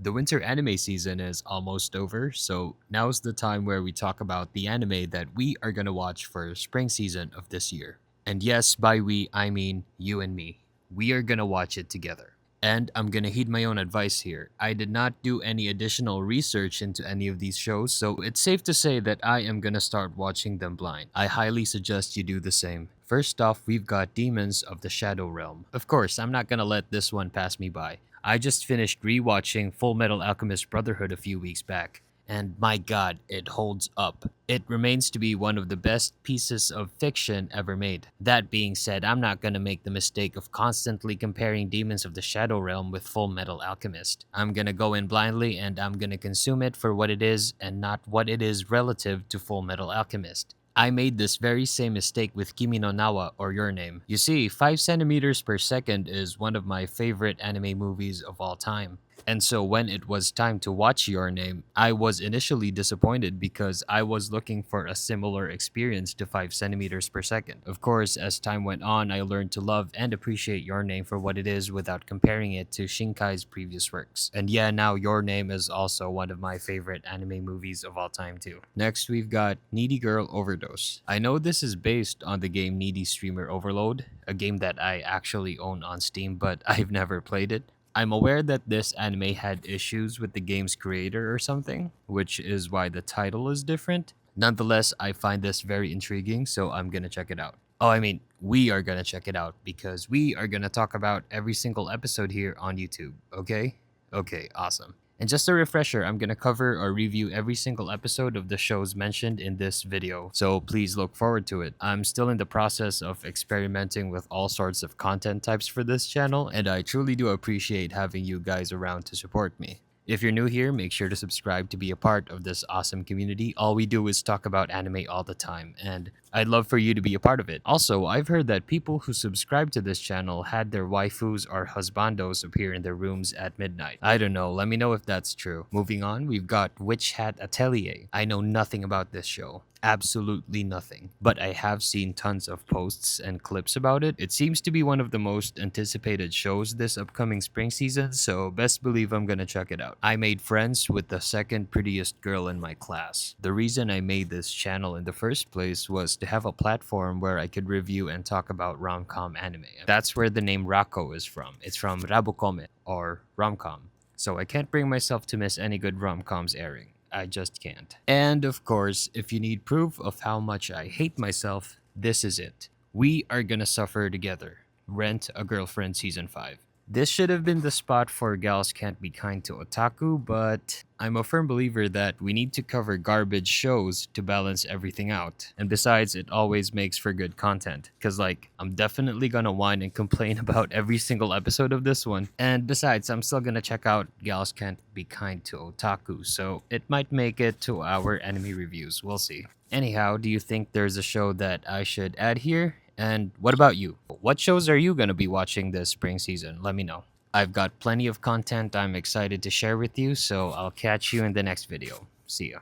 The winter anime season is almost over, so now's the time where we talk about the anime that we are gonna watch for spring season of this year. And yes, by we, I mean you and me. We are gonna watch it together. And I'm gonna heed my own advice here. I did not do any additional research into any of these shows, so it's safe to say that I am gonna start watching them blind. I highly suggest you do the same. First off, we've got Demons of the Shadow Realm. Of course, I'm not gonna let this one pass me by. I just finished rewatching Full Metal Alchemist Brotherhood a few weeks back, and my god, it holds up. It remains to be one of the best pieces of fiction ever made. That being said, I'm not gonna make the mistake of constantly comparing Demons of the Shadow Realm with Full Metal Alchemist. I'm gonna go in blindly and I'm gonna consume it for what it is and not what it is relative to Full Metal Alchemist. I made this very same mistake with Kimi no Nawa or Your Name. You see, 5 centimeters per second is one of my favorite anime movies of all time. And so when it was time to watch Your Name, I was initially disappointed because I was looking for a similar experience to 5 centimeters per second. Of course, as time went on, I learned to love and appreciate Your Name for what it is without comparing it to Shinkai's previous works. And yeah, now Your Name is also one of my favorite anime movies of all time too. Next, we've got Needy Girl Overdose. I know this is based on the game Needy Streamer Overload, a game that I actually own on Steam, but I've never played it. I'm aware that this anime had issues with the game's creator or something, which is why the title is different. Nonetheless, I find this very intriguing, so I'm gonna check it out. Oh, I mean, we are gonna check it out because we are gonna talk about every single episode here on YouTube, okay? Okay, awesome. And just a refresher, I'm gonna cover or review every single episode of the shows mentioned in this video, so please look forward to it. I'm still in the process of experimenting with all sorts of content types for this channel, and I truly do appreciate having you guys around to support me. If you're new here, make sure to subscribe to be a part of this awesome community. All we do is talk about anime all the time, and I'd love for you to be a part of it. Also, I've heard that people who subscribe to this channel had their waifus or husbandos appear in their rooms at midnight. I don't know, let me know if that's true. Moving on, we've got Witch Hat Atelier. I know nothing about this show. Absolutely nothing. But I have seen tons of posts and clips about it. It seems to be one of the most anticipated shows this upcoming spring season, so best believe I'm gonna check it out. I made friends with the second prettiest girl in my class. The reason I made this channel in the first place was to have a platform where I could review and talk about rom-com anime. That's where the name Rako is from. It's from Rabukome, or rom-com. So I can't bring myself to miss any good rom-coms airing. I just can't. And of course, if you need proof of how much I hate myself, this is it. We are gonna suffer together. Rent a Girlfriend Season 5. This should have been the spot for Gals Can't Be Kind to Otaku, but I'm a firm believer that we need to cover garbage shows to balance everything out. And besides, it always makes for good content. Cause I'm definitely gonna whine and complain about every single episode of this one. And besides, I'm still gonna check out Gals Can't Be Kind to Otaku, so it might make it to our anime reviews. We'll see. Anyhow, do you think there's a show that I should add here? And what about you? What shows are you going to be watching this spring season? Let me know. I've got plenty of content I'm excited to share with you, so I'll catch you in the next video. See ya.